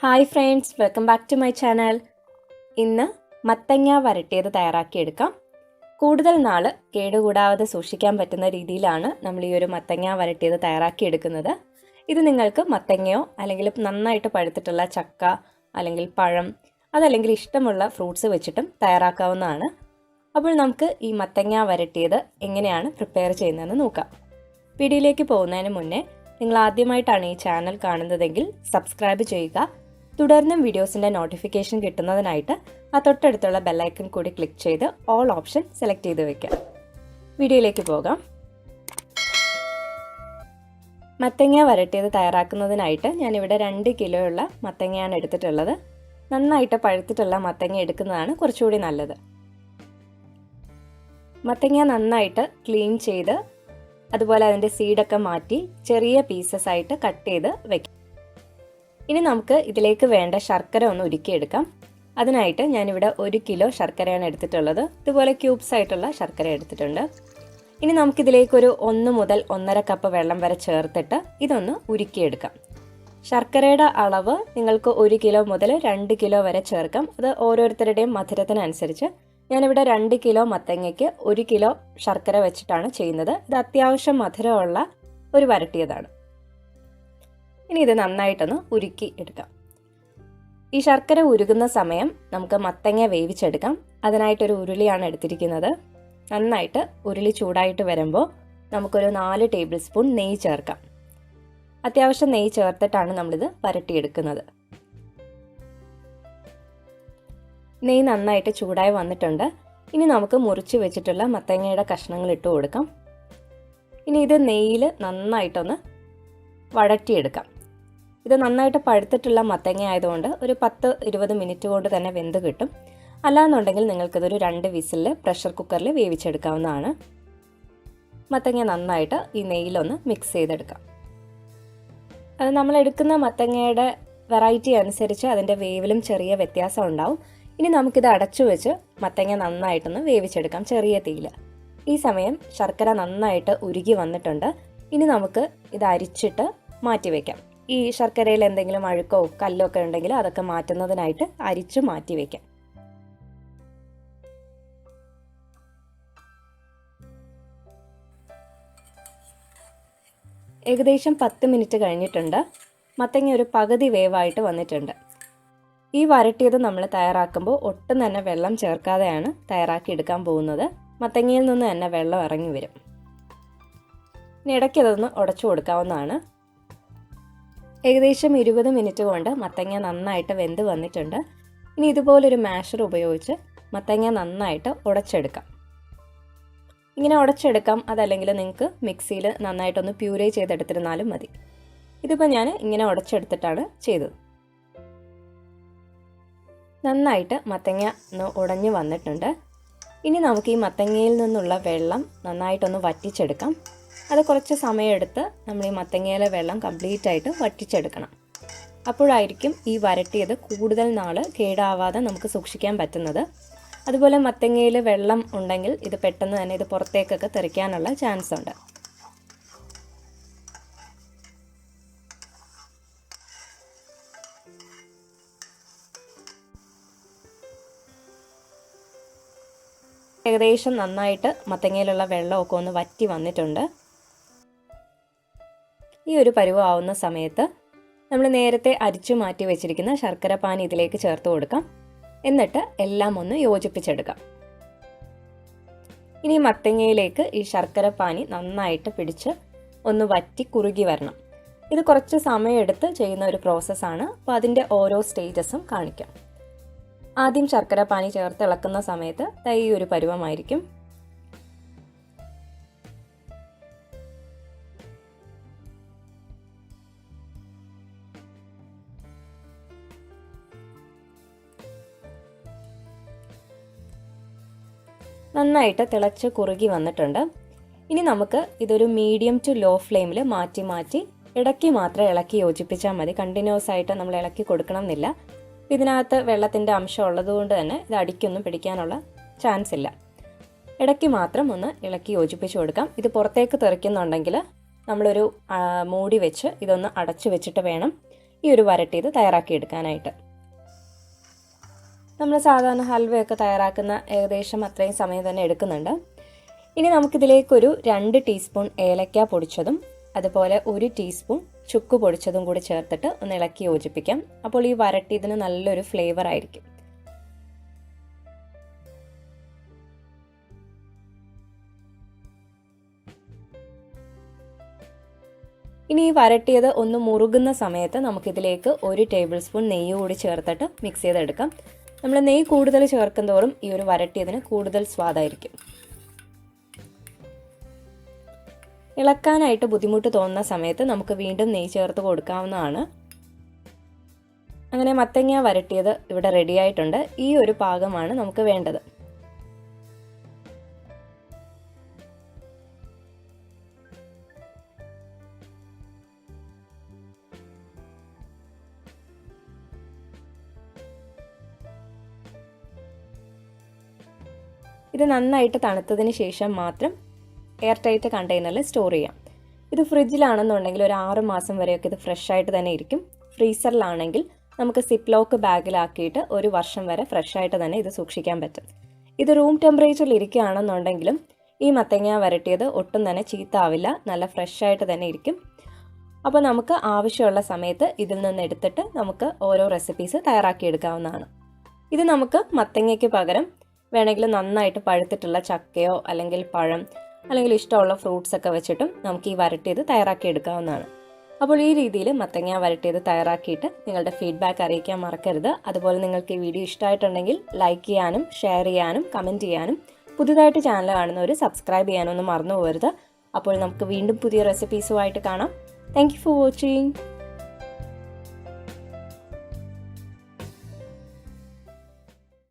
Hi friends, welcome back to my channel. ഇന്ന് മത്തങ്ങ വരട്ടിയത് തയ്യാറാക്കിയെടുക്കാം. കൂടുതൽ നാൾ കേടുകൂടാതെ സൂക്ഷിക്കാൻ പറ്റുന്ന രീതിയിലാണ് നമ്മൾ ഈ ഒരു മത്തങ്ങ വരട്ടിയത് തയ്യാറാക്കിയെടുക്കുന്നത്. ഇത് നിങ്ങൾക്ക് മത്തങ്ങയോ അല്ലെങ്കിൽ നന്നായിട്ട് പഴുത്തിട്ടുള്ള ചക്ക അല്ലെങ്കിൽ പഴം അതല്ലെങ്കിൽ ഇഷ്ടമുള്ള ഫ്രൂട്ട്സ് വെച്ചിട്ടും തയ്യാറാക്കാവുന്നതാണ്. അപ്പോൾ നമുക്ക് ഈ മത്തങ്ങ വരട്ടിയത് എങ്ങനെയാണ് പ്രിപ്പയർ ചെയ്യുന്നതെന്ന് നോക്കാം. വീഡിയോയിലേക്ക് പോകുന്നതിന് മുന്നേ നിങ്ങൾ ആദ്യമായിട്ടാണ് ഈ ചാനൽ കാണുന്നതെങ്കിൽ സബ്സ്ക്രൈബ് ചെയ്യുക. തുടർന്നും വീഡിയോസിൻ്റെ നോട്ടിഫിക്കേഷൻ കിട്ടുന്നതിനായിട്ട് ആ തൊട്ടടുത്തുള്ള ബെല്ലൈക്കൺ കൂടി ക്ലിക്ക് ചെയ്ത് ഓൾ ഓപ്ഷൻ സെലക്ട് ചെയ്ത് വെക്കാം. വീഡിയോയിലേക്ക് പോകാം. മത്തങ്ങ വരട്ടിയത് തയ്യാറാക്കുന്നതിനായിട്ട് ഞാനിവിടെ 2 കിലോയുള്ള മത്തങ്ങയാണ് എടുത്തിട്ടുള്ളത്. നന്നായിട്ട് പഴുത്തിട്ടുള്ള മത്തങ്ങ എടുക്കുന്നതാണ് കുറച്ചുകൂടി നല്ലത്. മത്തങ്ങ നന്നായിട്ട് ക്ലീൻ ചെയ്ത് അതുപോലെ അതിൻ്റെ സീഡൊക്കെ മാറ്റി ചെറിയ പീസസ് ആയിട്ട് കട്ട് ചെയ്ത് വെക്കാം. ഇനി നമുക്ക് ഇതിലേക്ക് വേണ്ട ശർക്കര ഒന്ന് ഉരുക്കിയെടുക്കാം. അതിനായിട്ട് ഞാനിവിടെ 1 കിലോ ശർക്കരയാണ് എടുത്തിട്ടുള്ളത്. ഇതുപോലെ ക്യൂബ്സ് ആയിട്ടുള്ള ശർക്കര എടുത്തിട്ടുണ്ട്. ഇനി നമുക്കിതിലേക്കൊരു 1 മുതൽ 1.5 കപ്പ് വെള്ളം വരെ ചേർത്തിട്ട് ഇതൊന്ന് ഉരുക്കിയെടുക്കാം. ശർക്കരയുടെ അളവ് നിങ്ങൾക്ക് 1 കിലോ മുതൽ 2 കിലോ വരെ ചേർക്കാം. അത് ഓരോരുത്തരുടെയും മധുരത്തിനനുസരിച്ച്. ഞാനിവിടെ 2 കിലോ മത്തങ്ങയ്ക്ക് 1 കിലോ ശർക്കര വെച്ചിട്ടാണ് ചെയ്യുന്നത്. ഇത് അത്യാവശ്യം മധുരമുള്ള ഒരു വരട്ടിയതാണ്. ഇനി ഇത് നന്നായിട്ടൊന്ന് ഉരുക്കി എടുക്കാം. ഈ ശർക്കര ഉരുകുന്ന സമയം നമുക്ക് മത്തങ്ങ വേവിച്ചെടുക്കാം. അതിനായിട്ടൊരു ഉരുളിയാണ് എടുത്തിരിക്കുന്നത്. നന്നായിട്ട് ഉരുളി ചൂടായിട്ട് വരുമ്പോൾ നമുക്കൊരു 4 ടേബിൾ സ്പൂൺ നെയ്യ് ചേർക്കാം. അത്യാവശ്യം നെയ്യ് ചേർത്തിട്ടാണ് നമ്മളിത് വരട്ടിയെടുക്കുന്നത്. നെയ്യ് നന്നായിട്ട് ചൂടായി വന്നിട്ടുണ്ട്. ഇനി നമുക്ക് മുറിച്ച് വെച്ചിട്ടുള്ള മത്തങ്ങയുടെ കഷ്ണങ്ങൾ ഇട്ട് കൊടുക്കാം. ഇനി ഇത് നെയ്യിൽ നന്നായിട്ടൊന്ന് വഴറ്റിയെടുക്കാം. ഇത് നന്നായിട്ട് പഴുത്തിട്ടുള്ള മത്തങ്ങ ആയതുകൊണ്ട് ഒരു 10-20 മിനിറ്റ് കൊണ്ട് തന്നെ വെന്ത് കിട്ടും. അല്ലാന്നുണ്ടെങ്കിൽ നിങ്ങൾക്കിതൊരു 2 വിസിലിൽ പ്രഷർ കുക്കറിൽ വേവിച്ചെടുക്കാവുന്നതാണ്. മത്തങ്ങ നന്നായിട്ട് ഈ നെയ്യിലൊന്ന് മിക്സ് ചെയ്തെടുക്കാം. അത് നമ്മൾ എടുക്കുന്ന മത്തങ്ങയുടെ വെറൈറ്റി അനുസരിച്ച് അതിൻ്റെ വേവിലും ചെറിയ വ്യത്യാസം ഉണ്ടാവും. ഇനി നമുക്കിത് അടച്ചു വെച്ച് മത്തങ്ങ നന്നായിട്ടൊന്ന് വേവിച്ചെടുക്കാം ചെറിയ തീയിൽ. ഈ സമയം ശർക്കര നന്നായിട്ട് ഉരുകി വന്നിട്ടുണ്ട്. ഇനി നമുക്ക് ഇത് അരിച്ചിട്ട് മാറ്റി വയ്ക്കാം. ഈ ശർക്കരയിൽ എന്തെങ്കിലും അഴുക്കോ കല്ലോ ഒക്കെ ഉണ്ടെങ്കിൽ അതൊക്കെ മാറ്റുന്നതിനായിട്ട് അരിച്ചു മാറ്റി വയ്ക്കാം. ഏകദേശം 10 മിനിറ്റ് കഴിഞ്ഞിട്ടുണ്ട്. മത്തങ്ങ ഒരു പകുതി വേവായിട്ട് വന്നിട്ടുണ്ട്. ഈ വരട്ടിയത് നമ്മൾ തയ്യാറാക്കുമ്പോൾ ഒട്ടും തന്നെ വെള്ളം ചേർക്കാതെയാണ് തയ്യാറാക്കി എടുക്കാൻ പോകുന്നത്. മത്തങ്ങയിൽ നിന്ന് തന്നെ വെള്ളം ഇറങ്ങി വരും. ഇനി ഇടയ്ക്ക് അതൊന്ന് ഉടച്ചു കൊടുക്കാവുന്നതാണ്. ഏകദേശം 20 മിനിറ്റ് കൊണ്ട് മത്തങ്ങ നന്നായിട്ട് വെന്ത് വന്നിട്ടുണ്ട്. ഇനി ഇതുപോലൊരു മാഷർ ഉപയോഗിച്ച് മത്തങ്ങ നന്നായിട്ട് ഉടച്ചെടുക്കാം. ഇങ്ങനെ ഉടച്ചെടുക്കാം. അതല്ലെങ്കിൽ നിങ്ങൾക്ക് മിക്സിയിൽ നന്നായിട്ടൊന്ന് പ്യൂരേ ചെയ്തെടുത്തിരുന്നാലും മതി. ഇതിപ്പോൾ ഞാൻ ഇങ്ങനെ ഉടച്ചെടുത്തിട്ടാണ് ചെയ്തത്. നന്നായിട്ട് മത്തങ്ങ ഒന്ന് ഉടഞ്ഞു വന്നിട്ടുണ്ട്. ഇനി നമുക്ക് ഈ മത്തങ്ങയിൽ നിന്നുള്ള വെള്ളം നന്നായിട്ടൊന്ന് വറ്റിച്ചെടുക്കാം. അത് കുറച്ച് സമയമെടുത്ത് നമ്മൾ ഈ മത്തങ്ങയിലെ വെള്ളം കംപ്ലീറ്റ് ആയിട്ട് വറ്റിച്ചെടുക്കണം. അപ്പോഴായിരിക്കും ഈ വരട്ടിയത് കൂടുതൽ നാൾ കേടാവാതെ നമുക്ക് സൂക്ഷിക്കാൻ പറ്റുന്നത്. അതുപോലെ മത്തങ്ങയിൽ വെള്ളം ഉണ്ടെങ്കിൽ ഇത് പെട്ടെന്ന് തന്നെ ഇത് പുറത്തേക്കൊക്കെ തെറിക്കാനുള്ള ചാൻസ് ഉണ്ട്. ഏകദേശം നന്നായിട്ട് മത്തങ്ങയിലുള്ള വെള്ളമൊക്കെ ഒന്ന് വറ്റി വന്നിട്ടുണ്ട്. ഈ ഒരു പരുവാവുന്ന സമയത്ത് നമ്മൾ നേരത്തെ അരിച്ചു മാറ്റി വെച്ചിരിക്കുന്ന ശർക്കര പാനി ഇതിലേക്ക് ചേർത്ത് കൊടുക്കാം. എന്നിട്ട് എല്ലാം ഒന്ന് യോജിപ്പിച്ചെടുക്കാം. ഇനി മത്തങ്ങയിലേക്ക് ഈ ശർക്കര പാനി നന്നായിട്ട് പിടിച്ച് ഒന്ന് വറ്റി കുറുകി വരണം. ഇത് കുറച്ച് സമയമെടുത്ത് ചെയ്യുന്ന ഒരു പ്രോസസ്സാണ്. അപ്പോൾ അതിൻ്റെ ഓരോ സ്റ്റേജസും കാണിക്കാം. ആദ്യം ശർക്കര പാനി ചേർത്ത് ഇളക്കുന്ന സമയത്ത് ഈ ഒരു പരുവമായിരിക്കും. നന്നായിട്ട് തിളച്ച് കുറുകി വന്നിട്ടുണ്ട്. ഇനി നമുക്ക് ഇതൊരു മീഡിയം ടു ലോ ഫ്ലെയിമിൽ മാറ്റി മാറ്റി ഇടയ്ക്ക് മാത്രം ഇളക്കി യോജിപ്പിച്ചാൽ മതി. കണ്ടിന്യൂസ് ആയിട്ട് നമ്മൾ ഇളക്കി കൊടുക്കണം എന്നില്ല. ഇതിനകത്ത് വെള്ളത്തിൻ്റെ അംശം ഉള്ളതുകൊണ്ട് തന്നെ ഇത് അടിക്കൊന്നും പിടിക്കാനുള്ള ചാൻസ് ഇല്ല. ഇടയ്ക്ക് മാത്രം ഒന്ന് ഇളക്കി യോജിപ്പിച്ച് കൊടുക്കാം. ഇത് പുറത്തേക്ക് തെറിക്കുന്നുണ്ടെങ്കിൽ നമ്മളൊരു മൂടി വെച്ച് ഇതൊന്ന് അടച്ചു വെച്ചിട്ട് വേണം ഈ ഒരു വരട്ടിയത് തയ്യാറാക്കിയെടുക്കാനായിട്ട്. നമ്മൾ സാധാരണ ഹൽവയൊക്കെ തയ്യാറാക്കുന്ന ഏകദേശം അത്രയും സമയം തന്നെ എടുക്കുന്നുണ്ട്. ഇനി നമുക്കിതിലേക്കൊരു 2 ടീസ്പൂൺ ഏലക്ക പൊടിച്ചതും അതുപോലെ 1 ടീസ്പൂൺ ചുക്ക് പൊടിച്ചതും കൂടി ചേർത്തിട്ട് ഒന്ന് ഇളക്കി യോജിപ്പിക്കാം. അപ്പോൾ ഈ വരട്ടിയതിന് നല്ലൊരു ഫ്ലേവർ ആയിരിക്കും. ഇനി ഈ വരട്ടിയത് ഒന്ന് മുറുകുന്ന സമയത്ത് നമുക്കിതിലേക്ക് 1 ടേബിൾ സ്പൂൺ നെയ്യ് കൂടി ചേർത്തിട്ട് മിക്സ് ചെയ്തെടുക്കാം. നമ്മൾ നെയ്യ് കൂടുതൽ ചേർക്കും തോറും ഈ ഒരു വരട്ടിയതിന് കൂടുതൽ സ്വാദായിരിക്കും. ഇളക്കാനായിട്ട് ബുദ്ധിമുട്ട് തോന്നുന്ന സമയത്ത് നമുക്ക് വീണ്ടും നെയ്യ് ചേർത്ത് കൊടുക്കാവുന്നതാണ്. അങ്ങനെ മത്തങ്ങ വരട്ടിയത് ഇവിടെ റെഡി ആയിട്ടുണ്ട്. ഈ ഒരു പാകമാണ് നമുക്ക് വേണ്ടത്. ഇത് നന്നായിട്ട് തണുത്തതിന് ശേഷം മാത്രം എയർ ടൈറ്റ് കണ്ടെയ്നറിൽ സ്റ്റോർ ചെയ്യാം. ഇത് ഫ്രിഡ്ജിലാണെന്നുണ്ടെങ്കിൽ ഒരു 6 മാസം വരെയൊക്കെ ഇത് ഫ്രഷ് ആയിട്ട് തന്നെ ഇരിക്കും. ഫ്രീസറിലാണെങ്കിൽ നമുക്ക് സിപ്ലോക്ക് ബാഗിലാക്കിയിട്ട് 1 വർഷം വരെ ഫ്രഷ് ആയിട്ട് തന്നെ ഇത് സൂക്ഷിക്കാൻ പറ്റും. ഇത് റൂം ടെമ്പറേച്ചറിൽ ഇരിക്കുകയാണെന്നുണ്ടെങ്കിലും ഈ മത്തങ്ങ വരട്ടിയത് ഒട്ടും തന്നെ ചീത്താവില്ല, നല്ല ഫ്രഷ് ആയിട്ട് തന്നെ ഇരിക്കും. അപ്പോൾ നമുക്ക് ആവശ്യമുള്ള സമയത്ത് ഇതിൽ നിന്ന് എടുത്തിട്ട് നമുക്ക് ഓരോ റെസിപ്പീസ് തയ്യാറാക്കിയെടുക്കാവുന്നതാണ്. ഇത് നമുക്ക് മത്തങ്ങയ്ക്ക് പകരം വേണമെങ്കിൽ നന്നായിട്ട് പഴുത്തിട്ടുള്ള ചക്കയോ അല്ലെങ്കിൽ പഴം അല്ലെങ്കിൽ ഇഷ്ടമുള്ള ഫ്രൂട്ട്സ് ഒക്കെ വെച്ചിട്ടും നമുക്ക് ഈ വരട്ടിയത് തയ്യാറാക്കിയെടുക്കാവുന്നതാണ്. അപ്പോൾ ഈ രീതിയിൽ മത്തങ്ങ വരട്ടിയത് തയ്യാറാക്കിയിട്ട് നിങ്ങളുടെ ഫീഡ്ബാക്ക് അറിയിക്കാൻ മറക്കരുത്. അതുപോലെ നിങ്ങൾക്ക് ഈ വീഡിയോ ഇഷ്ടമായിട്ടുണ്ടെങ്കിൽ ലൈക്ക് ചെയ്യാനും ഷെയർ ചെയ്യാനും കമൻറ്റ് ചെയ്യാനും പുതുതായിട്ട് ചാനൽ കാണുന്നവർ സബ്സ്ക്രൈബ് ചെയ്യാനൊന്നും മറന്നു പോകരുത്. അപ്പോൾ നമുക്ക് വീണ്ടും പുതിയ റെസിപ്പീസുമായിട്ട് കാണാം. Thank you for watching.